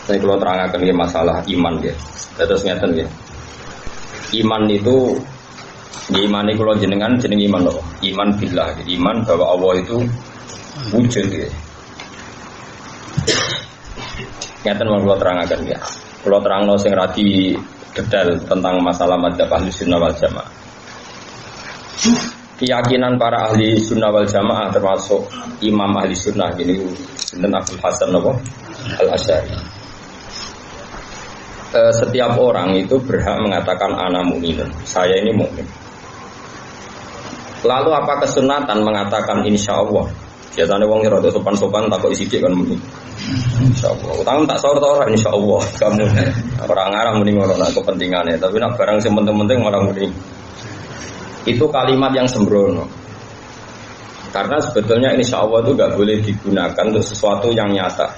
Saya kalau terangkan masalah iman ya. Terus ngeten ya. Iman itu iman itu kalau jenengan jeneng iman loh. Iman billah, iman bahwa Allah itu wujud ya. Ngeten mau kalau terangkan ya. Kalau terangno sing radi detail tentang masalah madzhab ahli sunnah wal jamaah. Keyakinan para ahli sunnah wal jamaah termasuk imam ahli sunnah ini sinten Abdul Hasan Al-Asy'ari. Setiap orang itu berhak mengatakan ana mukminun, saya ini mukmin. Lalu apa kesunatan mengatakan insya Allah? Biasanya wong rada sopan-sopan takut isidik kan muni. Insya Allah. Utang tak sahur tau insya Allah. Kamu orang arah muni ngono nak kepentingannya. Tapi nak barang sing penting-penting orang muni. Itu kalimat yang sembrono. Karena sebetulnya insya Allah itu nggak boleh digunakan untuk sesuatu yang nyata.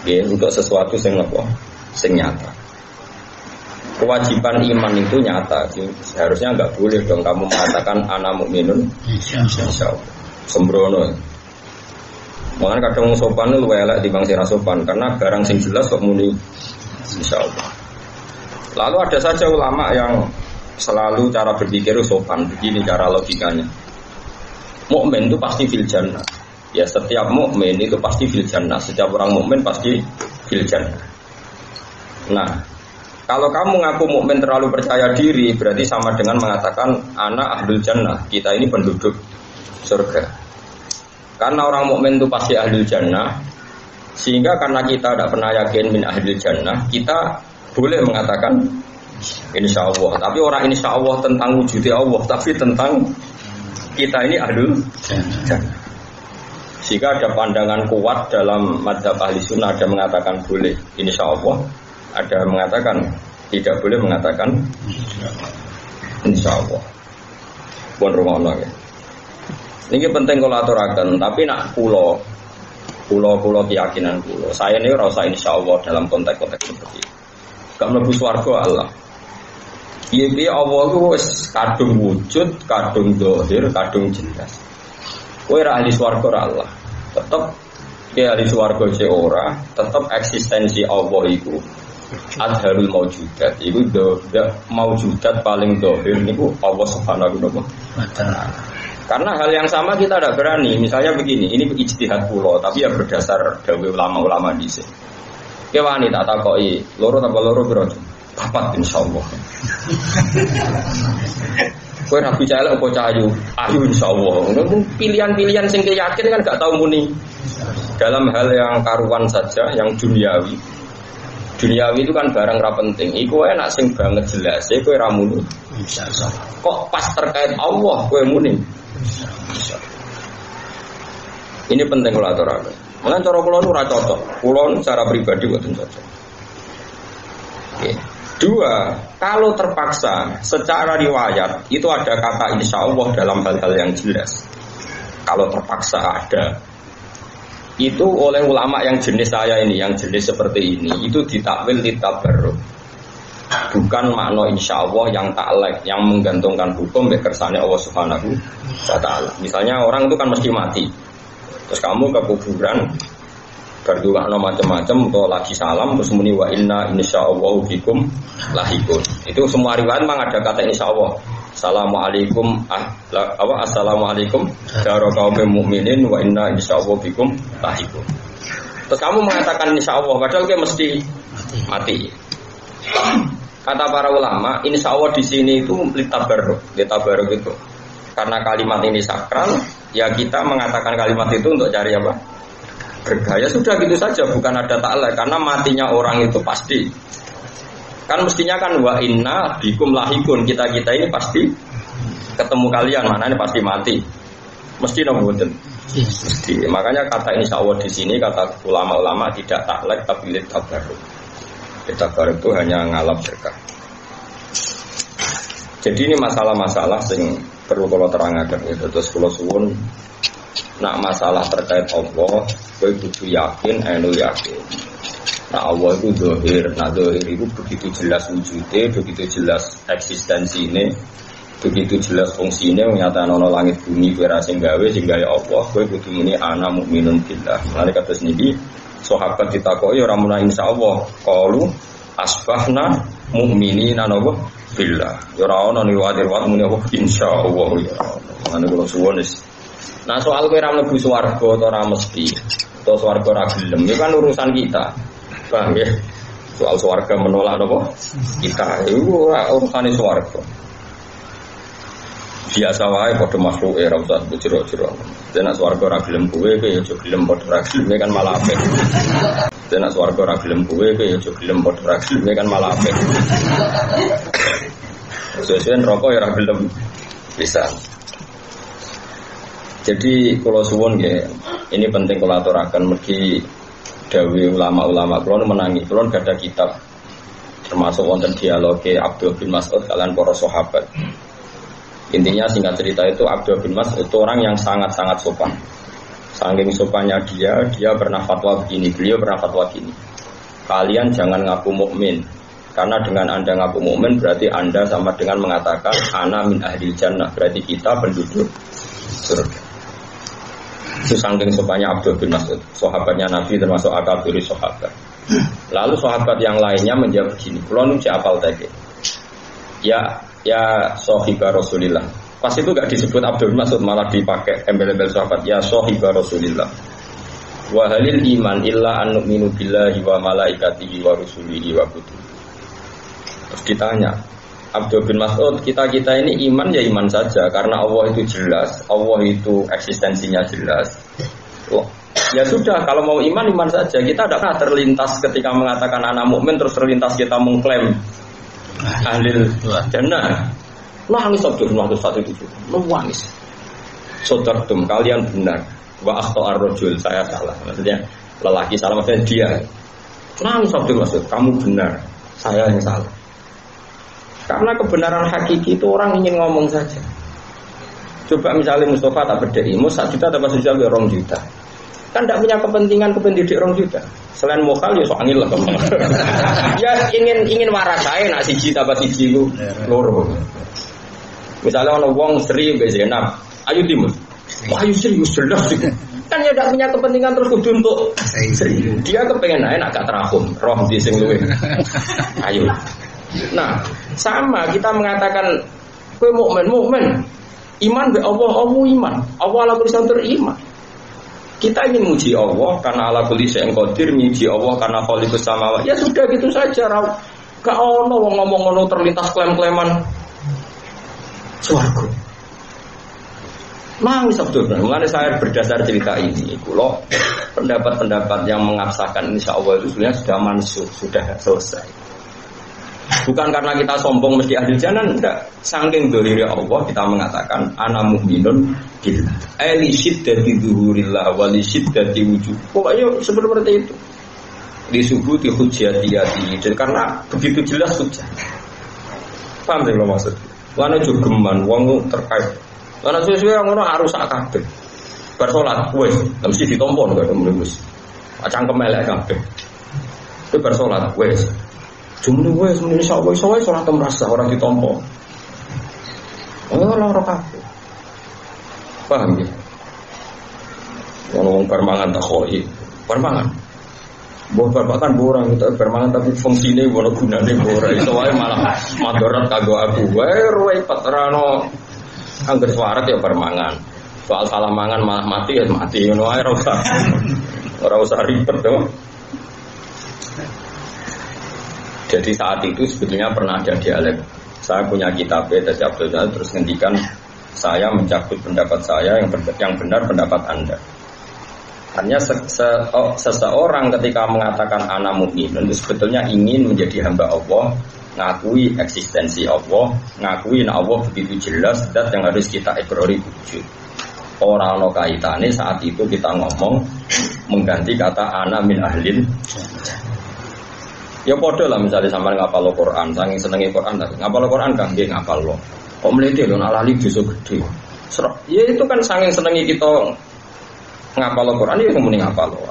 Ya, untuk sesuatu yang apa? Sing nyata. Kewajiban iman itu nyata. Seharusnya nggak boleh dong kamu mengatakan ana mukminun insya Allah. Sembrono. Makanya kadang sopan itu elek dibanding sing sopan karena barang sing jelas kok muni insya Allah. Lalu ada saja ulama yang selalu cara berpikir sopan begini cara logikanya. Mukmin itu pasti fil jannah. Ya setiap mukmin itu pasti fil jannah. Setiap orang mukmin pasti fil jannah. Nah, kalau kamu ngaku mukmin terlalu percaya diri, berarti sama dengan mengatakan ana ahlul jannah. Kita ini penduduk surga. Karena orang mukmin itu pasti ahlul jannah, sehingga karena kita tidak pernah yakin min ahlul jannah, kita boleh mengatakan insya Allah. Tapi orang insya Allah tentang wujudnya Allah, tapi tentang kita ini ahlul jannah. Sehingga ada pandangan kuat dalam madzhab ahli sunnah, ada mengatakan boleh insya Allah, ada mengatakan tidak boleh mengatakan insya Allah. Pun rumono ya. Ini penting kalau aturakan, tapi nak pulau keyakinan pulau. Saya ini rasa insya Allah dalam konteks-konteks seperti ini. Gak mlebu swarga Allah. Iya Allah itu kadung wujud, kadung dohir, kadung jelas. Kowe ra ahli swarga ra Allah. Tetep dia ahli swarga ce ora, tetep eksistensi Allah itu adharul maujudat. Iku maujudat paling dohir niku Allah Subhanahu wa taala. Karena hal yang sama kita tidak berani. Misalnya begini, ini ijtihad pulau, tapi ya berdasar dawuh ulama-ulama di sini. Ki wani tak takoki, loro tambah loro piro? Papat insyaallah. Kowe ra bicara apa cahayu? Ayu insyaallah. Pilihan-pilihan sing yakin kan gak tahu muni. Dalam hal yang karuan saja, yang duniawi. Duniawi itu kan barang ra penting. Iku enak sing banget jelas, kowe ra muni. Insyaallah. Kok pas terkait Allah kowe muni? Ini penting kalau aturaken. Mungkin cara kula nu ora cocok. Kula secara pribadi mboten cocok. Oke. Dua, kalau terpaksa secara riwayat itu ada kata insya Allah dalam hal-hal yang jelas. Kalau terpaksa ada, itu oleh ulama yang jenis saya ini, yang jenis seperti ini, itu ditakwil ditabarruk. Bukan makna insya Allah yang taklek, yang menggantungkan hukum kersane Allah Subhanahu wa taala. Misalnya orang itu kan mesti mati. Terus kamu ke kuburan berdoa macam-macam atau lagi salam terus muni wa inna insyaallah bikum lahikun. Itu semua riwayat memang ada kata insyaallah. Assalamualaikum assalamualaikum daro kaum mukminin wa inna insyaallah bikum lahikun. Terus kamu mengatakan insyaallah padahal kayak mesti mati. Kata para ulama, insya Allah di sini itu litabarruk itu. Karena kalimat ini sakral, ya kita mengatakan kalimat itu untuk cari apa? Bergaya sudah gitu saja, bukan ada ta'ala. Karena matinya orang itu pasti. Kan mestinya kan wa inna bikum lahikun, kita ini pasti ketemu kalian, mana ini pasti mati. Mesti nomboten. Mesti. Makanya kata insya Allah di sini kata ulama-ulama tidak ta'ala tapi litabarruk. Kita bareng itu hanya ngalap berkah. Jadi ini masalah-masalah yang perlu kalau terangkan itu. Terus kalau suwun nak masalah terkait Allah, gue butuh yakin, enu yakin. Nah Allah itu dohir, nah dohir itu begitu jelas wujudnya, begitu jelas eksistensinya, begitu jelas fungsinya. Menyatakan ono langit bumi berasing gawe sehingga ya Allah, gue butuh ini ana mukminun billah. Nanti kata sendiri Sahabat ditakoi ora muna insyaallah, qalu asbahna mu'minina napa billah. Ya ora ana riwayat-riwayat muni apa insyaallah ya. Ana kula suwun wis. Nah soal kowe ora mlebu swarga utawa ora mesti, utawa swarga ora gelem, itu kan urusan kita. Paham ya? Soal swarga menolak napa? Kita itu urusane swarga. Biasa wae padha makhluk ora usah jero-jero. Nek swarga ora gelem kowe ya aja gelem padha ora gelem kan malah apik. Nek swarga ora gelem kowe ya aja gelem padha ora gelem kan malah apik. Sesuai neraka ya ora gelem bisa. Jadi kalau suwon ya, ini penting kalau aturakan mergi dawe ulama-ulama. Kalau menangi, kalau gak ada kitab termasuk wonten dialog Abdul bin Mas'ud kalian para sahabat. Intinya singkat cerita itu Abdul bin Mas'ud itu orang yang sangat-sangat sopan. Saking sopannya dia pernah fatwa begini, beliau pernah fatwa begini. Kalian jangan ngaku mukmin, karena dengan Anda ngaku mukmin berarti Anda sama dengan mengatakan ana min ahli jannah, berarti kita penduduk surga. Itu saking sopannya Abdul bin Mas'ud, sahabatnya Nabi termasuk akabiri sahabat. Lalu sahabat yang lainnya menjawab begini, kalau nuji apal tadi, ya sohibah Rasulillah. Pas itu gak disebut Abdul bin Mas'ud, malah dipakai embel-embel sahabat, ya sohibah Rasulillah. Wa halil iman illa an nu'minu billahi wa malaikatihi wa rusulihi wa kutubihi. Terus ditanya, Abdul bin Mas'ud, kita ini iman ya iman saja karena Allah itu jelas, Allah itu eksistensinya jelas. Loh, ya sudah, kalau mau iman saja. Kita tidak pernah terlintas ketika mengatakan anak mukmin terus terlintas kita mengklaim ahli jannah. Nangis Abdul bin Mas'ud 1:7, nangis. Saudaratum, kalian benar. Wa akhta ar-rajul, saya salah. Maksudnya lelaki salah, maksudnya dia. Nangis Abdul Mas'ud, kamu benar, saya yang salah. Karena kebenaran hakiki itu orang ingin ngomong saja. Coba misalnya Mustafa tak berdiri, mau 1 juta atau 1 juta, 2 juta. Kan tidak punya kepentingan kependidik 2 juta. Selain mokal ya soangil lah. Ya ingin waras saya nak siji tambah siji lu loro. Misalnya orang wong Sri Mbak Zainab, ayo Timus. Wah ayo serius jelas. Kan ya tidak punya kepentingan terus kudu untuk Sri. Dia kepengen ae nak gak terahum, roh di sing luwe. Ayo. Nah, sama kita mengatakan kowe mukmin, iman be Allah iman. Allah ala kulli syai'in iman. Kita ingin muji Allah karena ala kulli syai'in qadir, muji Allah karena khaliqus samawati. Ya sudah gitu saja. Gak ono wong ngomong ngono terlintas klaim-klaiman swarga. Nangis sebetulnya. Mulane saya berdasar cerita ini, kula pendapat-pendapat yang mengabsahkan insyaallah itu sebenarnya sudah mansuh, sudah selesai. Bukan karena kita sombong mesti ahli jannah, enggak. Saking dzahirnya Allah kita mengatakan ana mu'minun billah. Li syiddati dzuhurillah wa li syiddati wujud. Pokoknya seperti itu. Disubuti hujjatiyati. Jadi karena begitu jelas hujjah. Paham sih lo maksud? Lan ojo geman wong terkait. Lan suwe-suwe ngono harus sak kabeh. Bar salat wis mesti ditompo kok wis. Cangkem elek kabeh. Itu bar salat wis. Jumlah wes insyaallah salat merasa orang ditompo. Ora kabeh. Paham ya? Wong permangan tak khoi. Permangan. Mbok babakan orang itu permangan tapi fungsine ono gunane ora iso wae malah madarat kanggo aku. Wae repot rano angger swarat ya permangan. Soal salah mangan malah mati ya mati ngono wae ora usah ribet to. Jadi saat itu sebetulnya pernah ada dialek. Saya punya kitab dari Abdul Jalal terus ngendikan saya mencabut pendapat saya yang benar pendapat Anda. Hanya seseorang ketika mengatakan ana mukmin itu sebetulnya ingin menjadi hamba Allah, ngakui eksistensi Allah, ngakui Allah begitu jelas zat yang harus kita ikrari wujud. Orang no kaitannya saat itu kita ngomong mengganti kata ana min ahlin. Ya podo lah misalnya sampai ngapal Quran, saking senengi Quran, ngapal Quran kan dia ngapal lo. Kok meliti lo nalali dosa gede. Ya itu kan saking senengi kita ngapal Quran, ya kemudian ngapal lo.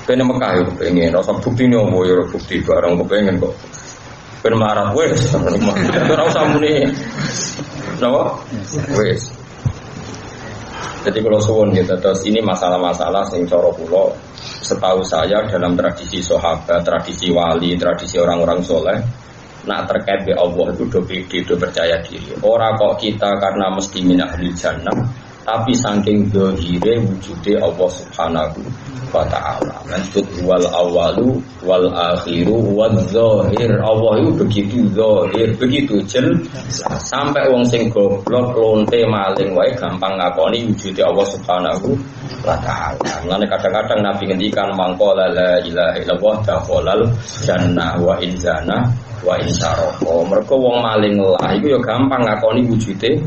Pengen Mekah ya pengen, rasa bukti nih om, ya bukti barang kepengen kok. Pengen marah wes, ora usah muni, napa? Wes. Jadi kalau suwun gitu, terus ini masalah-masalah sing cara kula setahu saya dalam tradisi sahabat, tradisi wali, tradisi orang-orang soleh, nak terkait be Allah itu do pede, do percaya diri. Ora kok kita karena mesti min ahli jannah, tapi saking zahire wujude Allah Subhanahu wa ta'ala. Maksud wal awalu wal akhiru wal zahir. Allah itu begitu zahir, begitu jelas. Sampai wong sing goblok lonte maling wae gampang ngakoni wujude Allah Subhanahu wa ta'ala. Mulane kadang-kadang Nabi ngendikan mangqala la ilaha illallah dakhalal jannah wa in zana wa in sarqa. Mergo wong maling lah iku ya gampang ngakoni wujude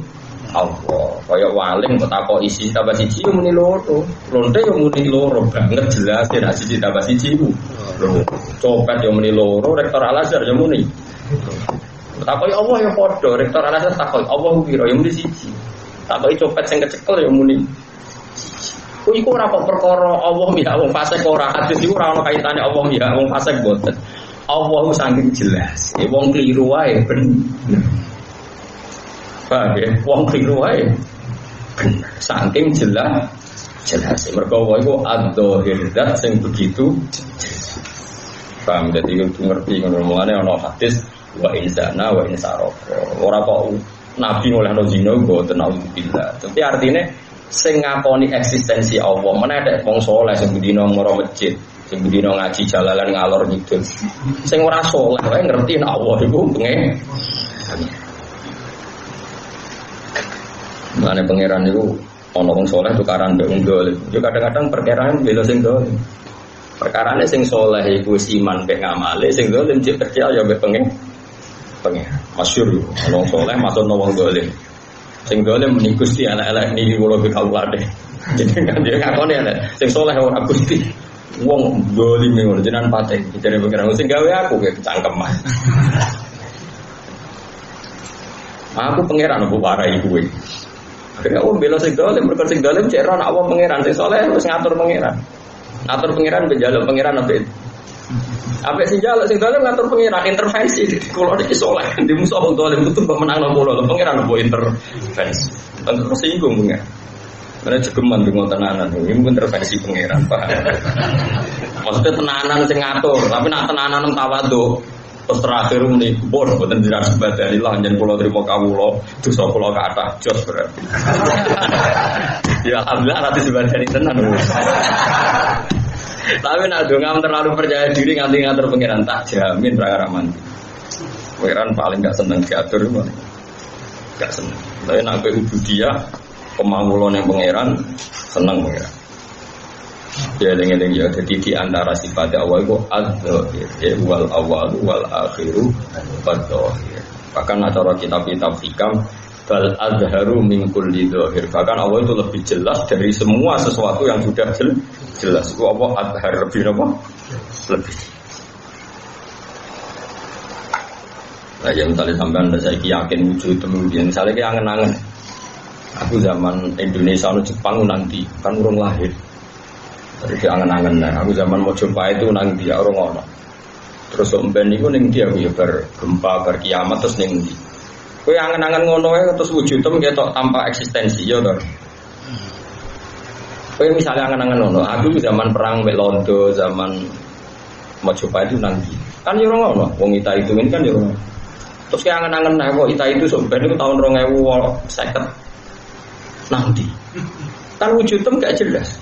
Allah. Kaya waling kok takok isi tambah siji yo muni loro. Lonte yo muni loro banget jelas nek siji tambah siji ku. Lho, copet yo muni loro, rektor Al-Azhar yo muni. Takoki Allah yo padha, rektor Al-Azhar takoki Allah ku piro yo muni siji. Takoki copet sing kecekel yo muni. Ku iku ora kok perkara Allah ya wong fasik ora hadis iku ora ono kaitane Allah ya wong fasik boten. Allah saking jelas. Wong kliru wae bener. Paham ya? Wong keliru wae. Saking jelas. Mergo wae iku adzahir zat sing begitu. Paham dadi kudu ngerti ngono mulane ana hadis wa insana wa insarafa. Ora kok nabi olehno zina mboten auzubillah. Tapi artine sing ngakoni eksistensi Allah meneh nek wong saleh sing bendina ngoro masjid, sing bendina ngaji jalalan ngalor ngidul. Sing ora saleh wae ngerti nek Allah iku pengen. Mulane pangeran niku ana wong saleh tukaran mbek wong dolim. Yo kadang-kadang perkara bela sing dolim. Perkarane sing saleh iku wis iman mbek ngamale, sing dolim cek percaya mbek pengen. Masyhur wong saleh matur wong dolim. Sing dolim muni Gusti elek-elek niki kula be kawulane. Jadi kan dia ngakoni elek. Sing saleh ora Gusti. Wong dolim ngono jenengan pate. Jare pangeran sing gawe aku ge cangkeman. Aku pangeran opo warai kuwe. Akhirnya bela sing dolim, mergo sing dolim cek ora awak pangeran, sing saleh wis ngatur pangeran. Ngatur pangeran njaluk pangeran apik. Apik sing njaluk sing dolim ngatur pangeran intervensi. Kulo iki saleh, di musuh wong dolim itu mbok menangno kula, pangeran mbok intervensi. Terus singgung pangeran. Karena jegeman bingung tenanan, ini intervensi pangeran, paham? Maksudnya tenanan sing ngatur, tapi nak tenanan tawadhu. Terus terakhir ini bor buatan jiran sebadani lah jangan pulau terima kawulo dosa pulau ke atas jos berarti ya alhamdulillah nanti sebadani tenan tapi nak dongam terlalu percaya diri nganti ngatur pengiran tak jamin perkara mandi pengiran paling gak seneng diatur gak seneng tapi nak dia pemangulon yang pengiran seneng pengiran ya eling-eling ya jadi di antara sifat Allah itu adzahir ya wal awal wal akhiru wal zahir bahkan acara kitab-kitab hikam bal azharu min kulli zahir bahkan Allah itu lebih jelas dari semua sesuatu yang sudah jelas itu Allah azhar lebih apa? Lebih nah ya misalnya sampean saya yakin wujud kemudian misalnya kayak angen-angen aku zaman Indonesia atau Jepang nanti kan urung lahir. Jadi angen-angen nah, aku zaman mau coba itu nang dia orang ono. Terus omben niku ning dia aku ya bergempa berkiamat terus ning ndi. Kowe angen-angen ngono wae terus wujud tem ketok tanpa eksistensi ya to. Kowe misalnya angen-angen ngono, aku zaman perang mek Londo, zaman mau coba itu nang ndi. Kan yo ora ono, wong Ita itu kan yo ora. Terus kayak angen-angen nah kok Ita itu sampeyan itu tahun 2050 nang ndi. Kan wujud tem gak jelas.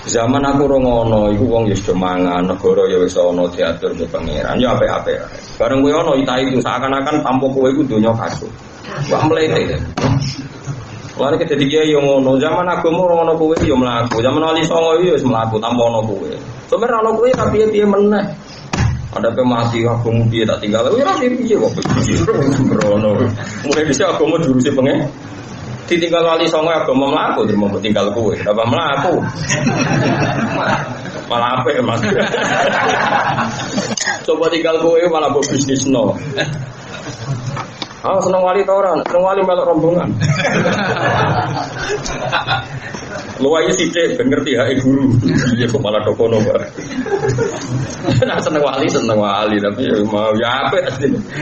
Zaman aku rongono, iku wong ya sudah mangan, negara ya wis ana diatur ke pangeran, ya apik-apik. Bareng kowe ana ita itu seakan-akan tanpa kowe iku donya kasut. Wah mlete. Lare ke dadi kiai yo ngono, zaman agama rongono kowe yo mlaku, zaman wali songo yo wis mlaku tanpa ana kowe. Sebenarnya ana kowe tapi piye meneh. Ada pemati agama piye tak tinggal, ya ora piye kok sembrono. Mulai dhisik agama jurusi pengen ditinggal wali songo agama mlaku terima tinggal kowe apa mlaku malah apa ya mas coba tinggal kowe malah buat bisnis no seneng wali tau ora seneng wali melok rombongan lu aja sithik ben ngerti hak guru iya kok malah dokono bareng nah seneng wali tapi mau ya apik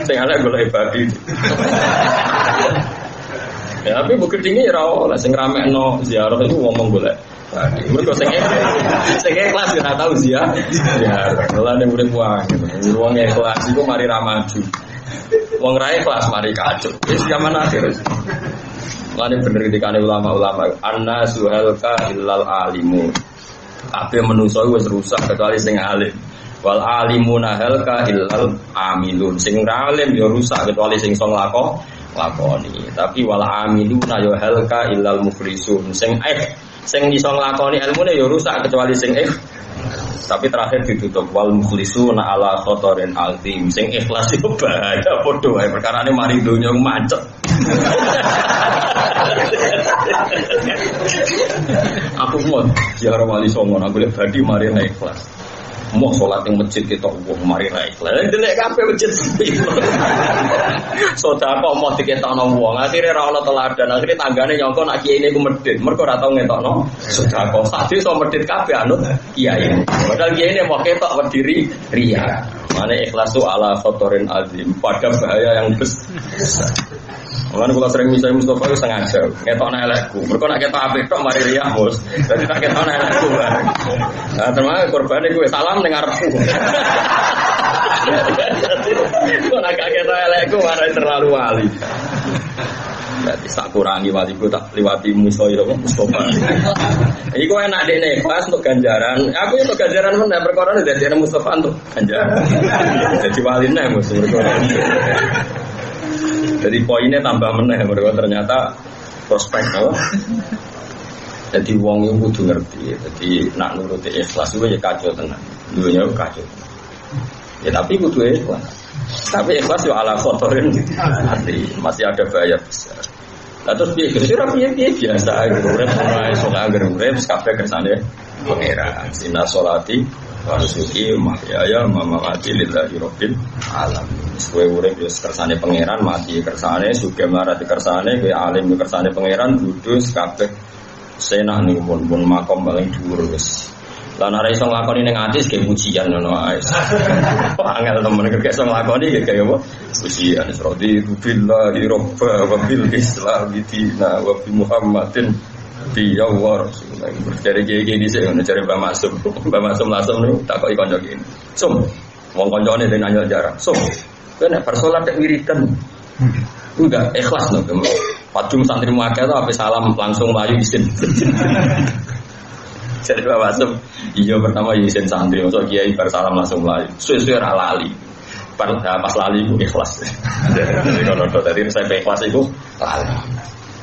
sing ana golek ibadi. Ya tapi bukit tinggi ya ora sing ramekno ziarah itu ngomong golek Mergo sing ikhlas ora tau ya. Ya, mulane urip wae. Wong ikhlas iku mari ra maju. Wong ra ikhlas mari kacau. Wis zaman akhir. Mulane bener dikane ulama-ulama, annasu halka illal alimu. Kabeh manusa wis rusak kecuali sing alim. Wal alimuna halka illal amilun. Sing alim ya rusak kecuali sing iso lakoni. Tapi wal amiluna ya halka illal muflisun. Sing iso nglakoni ilmune ya rusak kecuali sing tapi terakhir ditutup wal muflisuna ala khotorin azim. Sing ikhlas itu bahaya padha wae perkarane mari donya macet. Aku mau ziarah wali songo aku lek badi mari ra ikhlas. Mau sholat yang masjid kita wong mari ra ikhlas. Delek kabeh masjid sepi. Sedekah mau diketokno wong, akhire ra ono teladan, akhire tanggane nyangka nak kiai niku medhit. Mergo ora tau ngetokno sedekah. Sadhe iso medhit kabeh anut kiai. Padahal kiai ini mau ketok berdiri riya. Mane ikhlasu ala khotorin azim, pada bahaya yang besar. Mulane kula sering misale Mustofa itu sengaja ngetokno elekku. Mergo nek ketok apik tok mari riya, Bos. Dadi tak ketokno elekku. Nah, termasuk korbane kuwi salam ning arepku. Kok nak ketok elekku marai terlalu wali. Berarti tak kurangi waliku tak liwati Mustofa. Iku enak dene kelas untuk ganjaran. Aku untuk ganjaran men perkara dadi Mustofa untuk ganjaran. Jadi waline Mus perkara. Jadi poinnya tambah meneh mergo ternyata prospek apa? Jadi wong iku kudu ngerti. Jadi nak nuruti ikhlas iku ya kacau tenan. Dunya kacau. Ya tapi kudu ikhlas. Tapi ikhlas yo ala khotorin hati. Masih ada bahaya besar. Lah terus piye? Piye biasa urip ora iso nganggur urip kabeh kersane pangeran. Sina sholati wa nusuki mahyaya mamati lillahi rabbil alamin. Kowe urip yo kersane pangeran, mati kersane, sugih marati kersane, kowe alim yo kersane pangeran, kudus kabeh senak niku pun makom paling dhuwur wis. Lah nek iso nglakoni ning ati ge pujian ngono ae. Angel temen kek iso nglakoni ge kaya apa? Pujian radi billahi robba wa bil islam dina wa bi Muhammadin bi Allah Rasulullah. Bercari ge dhisik ngono cari Mbah Maksum. Mbah Maksum langsung niku takoki kanca kene. Sum, wong kancane den nanya jarak. Sum, kowe nek bar salat tek wiridan. Enggak ikhlas lho. Padum santri muakeh to ape salam langsung mlayu isin. Jadi Bapak Maksum, iya pertama izin santri, masuk kiai bersalam langsung lali. Suwe-suwe ra lali. Pas lali itu ikhlas. Jadi kalau tadi saya ikhlas itu lali.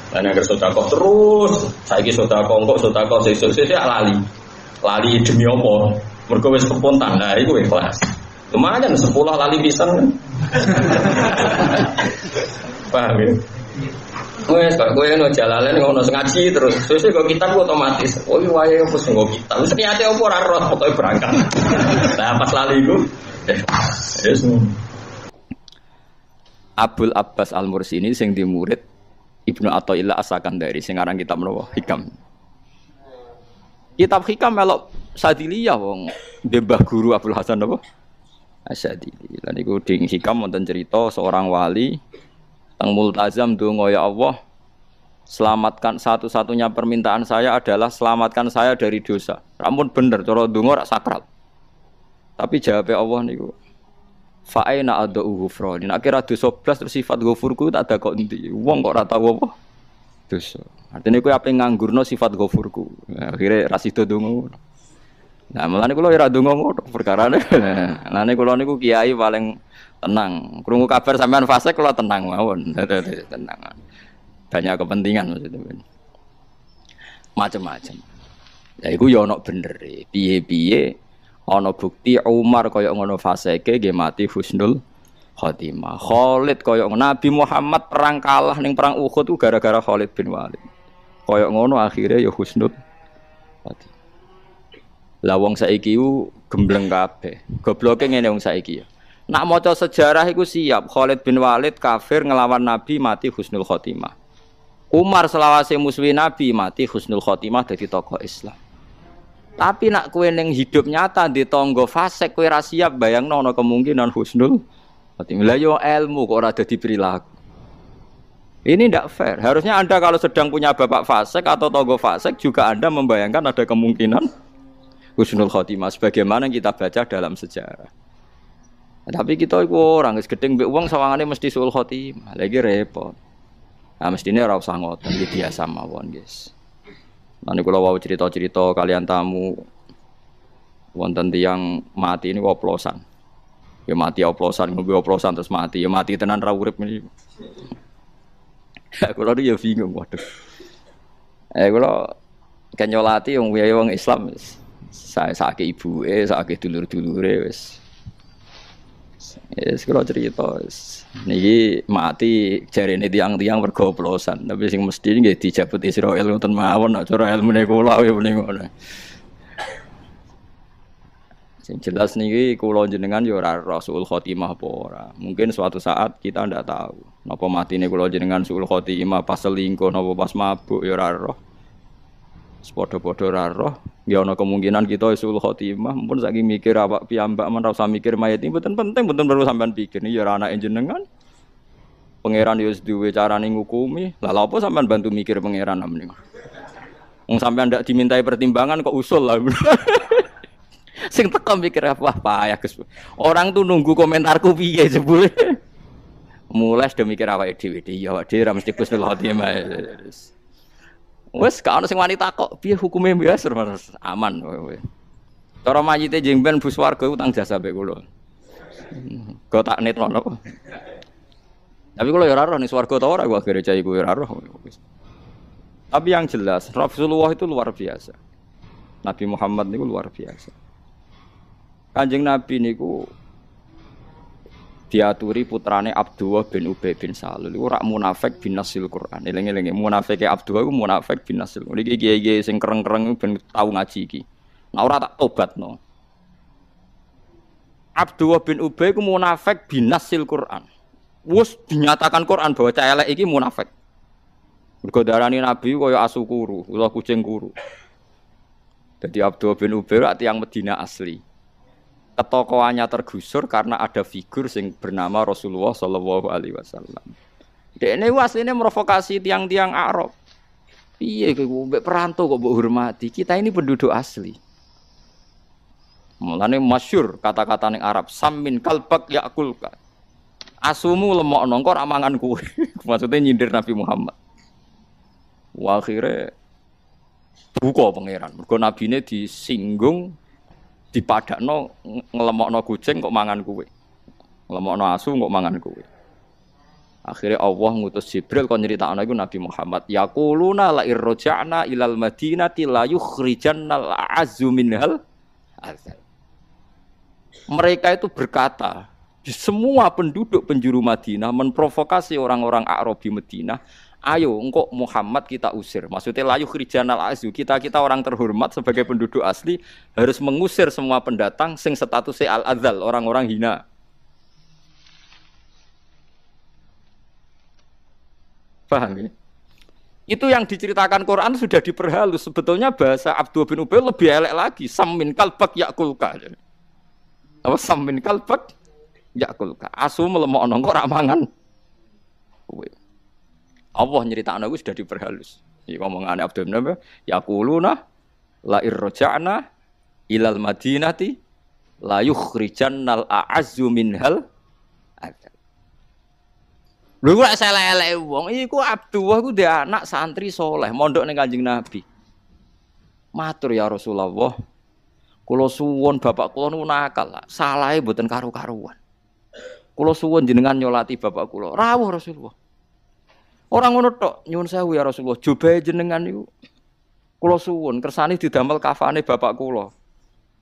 Dan yang bersodakoh terus, saya ini sodakoh saya lali. Lali demi apa? Mergo wis kepontan, nah itu ikhlas. Lumayan 10 lali pisan kan. Paham ya? Wes kok kowe ono jalalen ngono ngaji terus. Sesuk kok kitab otomatis. Oh wae opo sing kitab. Wis niate opo ora roh pokoke berangkat. Nah pas lali iku yes. Abul Abbas Al-Mursi ini sing di murid Ibnu Athaillah As-Sakandari sing aran kitab menapa Hikam. Kitab Hikam melok Sadiliyah wong mbah guru Abdul Hasan napa? Asyadili. Lan iku ding Hikam wonten cerita seorang wali teng multazam donga ya Allah selamatkan satu-satunya permintaan saya adalah selamatkan saya dari dosa. Rampun bener cara donga rak sakral. Tapi jawabnya Allah niku fa aina ad'u ghufrani. Nek kira dosa blas terus sifat ghafurku tak ada kok endi. Wong kok ora tau apa dosa. Artine kowe ape nganggurno sifat ghafurku. Akhire ra sida donga. Nah, mulane kula ora donga ngono perkarane. Lane kula niku kiai paling tenang. Krungu kabar sampean fasik kula tenang mawon. Tenang. Banyak kepentingan maksudnya. Macam-macam. Ya iku ya ana bener e. Piye-piye ana bukti Umar kaya ngono fasike nggih mati husnul khotimah. Khalid kaya Nabi Muhammad perang kalah ning perang Uhud ku gara-gara Khalid bin Walid. Kaya ngono akhire ya husnul khotimah. Lah wong saiki ku gembleng kabeh. Gobloke ngene wong saiki ya. Nak maca sejarah iku siap Khalid bin Walid kafir ngelawan Nabi mati husnul khotimah. Umar selawase musuhi Nabi mati husnul khotimah dadi tokoh Islam. Tapi nak kowe ning hidup nyata di tangga fasik kowe ra siap bayangno ana kemungkinan husnul khotimah. Lah yo ilmu kok ora dadi perilaku. Ini tidak fair. Harusnya Anda kalau sedang punya bapak fasik atau togo fasik juga Anda membayangkan ada kemungkinan husnul khotimah sebagaimana kita baca dalam sejarah. Tapi kita itu orang gedeng mbek wong sawangane mesti suul khotimah. Lagi repot. Nah, mestine ora usah ngoten, iki biasa mawon, guys. Nanti kula wau cerita-cerita kalian tamu wonten tiyang mati ini oplosan. Ya mati oplosan, ngombe oplosan terus mati. Ya mati tenan ra urip iki. Kula ya bingung waduh. Kula kenyolati wong Islam saya sakit ibuke, sakit dulur-dulure wis. Yes, kalau cerita, niki mati jarene tiang-tiang bergoplosan, tapi sing mesti nggih dijabut Israel ngoten mawon, nek cara ilmune kula ya muni ngono. Sing jelas niki kula jenengan ya ora Rasul Khotimah apa ora. Mungkin suatu saat kita ndak tahu. Napa matine kula jenengan Rasul Khotimah pas selingkuh napa pas mabuk ya ora roh. Sepodo-podo ora roh, ya ana kemungkinan kita Rasul Khotimah, mumpun saking mikir awak piyambak men ora usah mikir mayit iki mboten penting, mboten perlu sampean pikir. Iki ya ora anake jenengan. Pangeran ya wis duwe carane ngukumi. Lah lha apa sampean bantu mikir pangeran mending. Wong sampean ndak dimintai pertimbangan kok usul lah. Sing teko mikir apa payah Gus. Orang tuh nunggu komentarku piye jebule. Mulai sudah mikir awake dhewe, ya awake dhewe ra mesti Husnul Khotimah. Wes gak ono sing wani takok, piye hukume biasa aman kowe. Cara mayite jengben bus warga utang jasa mbek kula. Kok tak netno napa? Tapi kula ya ora roh ning swarga ta ora kok akhire cai kuwi ora roh. Tapi yang jelas Rasulullah itu luar biasa. Nabi Muhammad niku luar biasa. Kanjeng Nabi niku diaturi putrane Abdullah bin Ubay bin Salul iku ora munafik bin nasil Quran. Eling-eling munafike Abdullah iku munafik bin nasil. Iki kiai-kiai sing kereng-kereng ben tau ngaji iki. Nek ora tak tobatno. Abdullah bin Ubay iku munafik bin nasil Quran. Wus dinyatakan Quran bahwa cah elek iki munafik. Mergo darani Nabi kaya asu kuru, utawa kucing kuru. Jadi Abdullah bin Ubay ati yang Medina asli. Ketokohannya tergusur karena ada figur yang bernama Rasulullah Shallallahu Alaihi Wasallam. Dene aslinya merovokasi tiang-tiang Arab. Iya, kok perantau kok mbok hormati. Kita ini penduduk asli. Mulane masyhur kata-kata ning Arab, "Sammin kalbak yakulka." Asumu lemok nongkor amangan kowe. Maksudnya nyindir Nabi Muhammad. Wa akhire buka pangeran. Mergo nabine disinggung dipadakno ngelemokno kucing kok mangan kowe. Ngelemokno asu kok mangan kowe. Akhirnya Allah ngutus Jibril kon nyeritakno iku Nabi Muhammad, yaquluna la irja'na ilal madinati la yukhrijannal a'azzu minhal azal. Mereka itu berkata, di semua penduduk penjuru Madinah memprovokasi orang-orang Arab di Madinah, ayo engkau Muhammad kita usir. Maksudnya layu khrijanal azu, kita orang terhormat sebagai penduduk asli harus mengusir semua pendatang sing statusnya al-adzal, orang-orang hina. Paham ya? Itu yang diceritakan Quran sudah diperhalus. Sebetulnya bahasa Abdullah bin Ubay lebih elek lagi. Sammin kalbak yakulka. Apa sammin kalbak yakulka. Asu melemok nongko ramangan. Allah nyeritakno iku sudah diperhalus. Iki omongane Abdul bin Ubay, yaquluna la irja'na ilal madinati la yukhrijannal a'azzu minhal azal. Lho kok elek-elek wong iku Abdullah ku dhe anak santri saleh mondok ning Kanjeng Nabi. Matur ya Rasulullah, kula suwun bapak kula niku nakal, salahe mboten karu-karuan. Kula suwun jenengan nyolati bapak kula. Rawuh Rasulullah. Orang ngono tok, nyuwun sewu ya Rasulullah, jobahe jenengan niku kula suwun kersane didamel kafane bapak kula.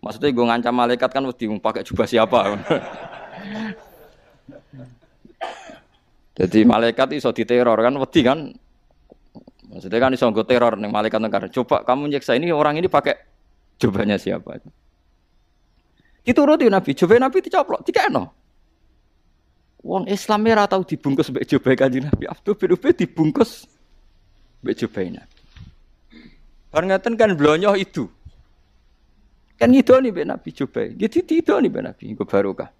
Maksudnya gue ngancam malaikat kan mesti pakai jubah siapa. Jadi malaikat iso diteror kan wedi kan. Maksudnya kan iso nggo teror ning malaikat negara. Coba kamu nyeksa ini orang ini pakai jubahnya siapa. Dituruti Nabi, jubah Nabi dicoplok, dikekno. Wong Islam ora tau dibungkus mbek jubah Kanjeng Nabi. Abdul bin Ubay dibungkus mbek jubah Nabi. Bar ngaten kan blonyoh itu. Kan ngidoni mbek Nabi jubah. Nggih ditidoni mbek Nabi engko barokah.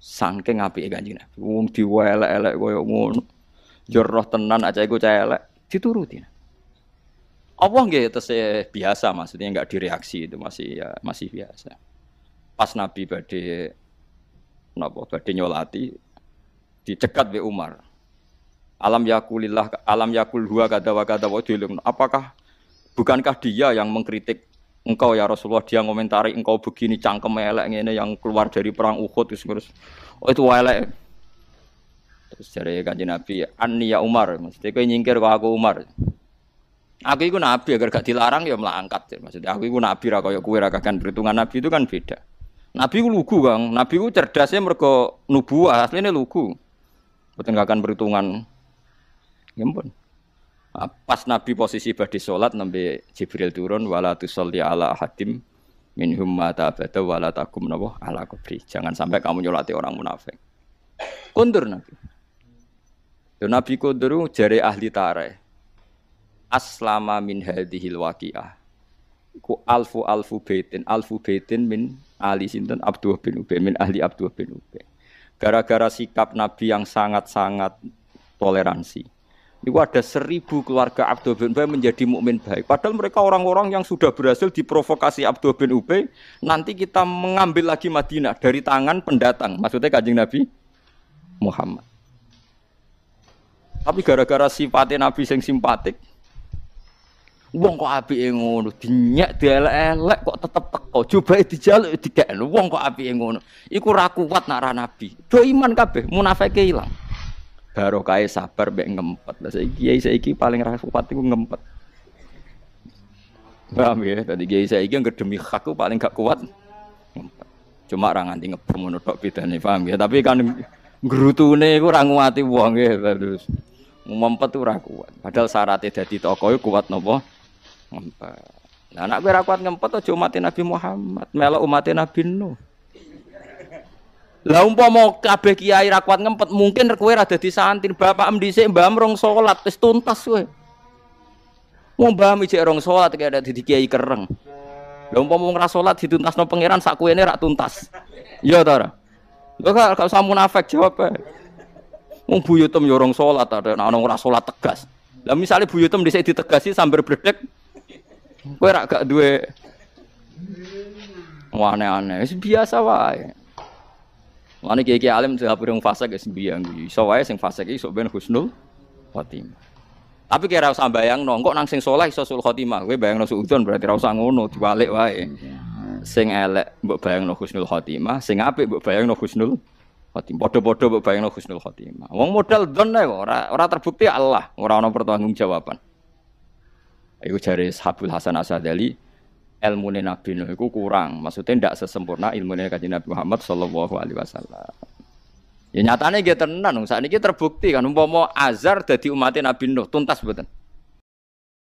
Saking apike Kanjeng Nabi. Wong diwelek-elek koyo ngono. Jur roh tenan aja iku cah elek dituruti. Allah nggih tesih biasa maksudnya enggak direaksi itu masih biasa. Pas Nabi badhe nyolati dicegat be Umar. Alam yakul huwa kada wa kada wa dilung. Apakah bukankah dia yang mengkritik engkau ya Rasulullah, dia ngomentari engkau begini cangkem elek ngene yang keluar dari perang Uhud terus. Oh itu elek. Terus jare Kanjeng Nabi, "Anni ya Umar." Mesti kowe nyingkir kok aku Umar. Aku iku nabi agar gak dilarang ya melangkat. Maksudnya aku iku nabi ra kaya kowe ra kagan perhitungan nabi itu kan beda. Nabi ku lugu, Kang. Nabi ku cerdasnya mergo nubuwah, asline lugu. Mboten kakan perhitungan. Ya ampun. Pas Nabi posisi badhe salat nembe Jibril turun wala tusolli ala ahadim minhum mata abada wala takum napa ala kubri. Jangan sampai kamu nyolati orang munafik. Kundur Nabi. Nabi kundur jare ahli tarikh. Aslama min hadhil waqiah. Ku alfu baitin min ali sinten Abdullah bin Ubay min ahli Abdullah bin Ubay. Gara-gara sikap Nabi yang sangat-sangat toleransi. Itu ada 1000 keluarga Abdullah bin Ubay menjadi mukmin baik. Padahal mereka orang-orang yang sudah berhasil diprovokasi Abdullah bin Ubay. Nanti kita mengambil lagi Madinah dari tangan pendatang. Maksudnya Kanjeng Nabi Muhammad. Tapi gara-gara sifatnya Nabi yang simpatik, wong kok apike ngono, dinyak dielek-elek kok tetep teko. Coba dijaluk dikekno. Wong kok apike ngono. Iku ra kuat nak ra Nabi. Do iman kabeh, munafike ilang. Barokahe sabar mbek ngempet. Lah saiki paling ra kuat iku ngempet. Paham ya? Tadi kiai saiki ngedemi hak ku paling gak kuat ngempet. Cuma ra nganti ngebom ngono tok bedane, paham ya? Tapi kan grutune iku ra nguati wong ya terus. Ngempet tuh ra kuat. Padahal syaratnya dadi tokoh kuat napa? Ngempet. Lah nek kowe ra kuat ngempet aja umat Nabi Muhammad, melok umat Nabi Nuh. Lah umpama kabeh kiai ra kuat ngempet, mungkin kowe ra dadi santri. Bapak dhisik mbaham rong salat wis tuntas kowe. Wong mbaham ijek rong salat kaya dadi kiai kereng. Lah umpama wong ra salat dituntasno pangeran sak kuwene ra tuntas. Iya ta ora? Lho gak usah munafik jawab ae. Wong buyutem yo rong salat ada ana ora salat tegas. Lah misale buyutem dhisik ditegasi sambar bledek. Kowe ra gak duwe aneh-aneh, wis biasa wae. Mane kiai alim sepure wong fasik wis mbiang iki. Iso wae sing fasik iki sok ben husnul khotimah. Tapi kira usah bayangno, kok nang sing saleh iso sul khotimah. Kowe bayangno suudzon berarti ra usah ngono, diwalik wae. Sing elek mbok bayangno husnul khotimah, sing apik mbok bayangno husnul khotimah. Padha-padha mbok bayangno husnul khotimah. Wong modal dzon ae kok ora terbukti Allah, ora ana pertanggungjawaban. Iku jare Habul Hasan Asadali, ilmune Nabi Nuh iku kurang, maksudnya ndak sesempurna ilmune Kanjeng Nabi Muhammad sallallahu alaihi wasallam. Ya nyatane nggih tenan, sakniki terbukti kan umpama Azar dadi umat Nabi Nuh tuntas mboten?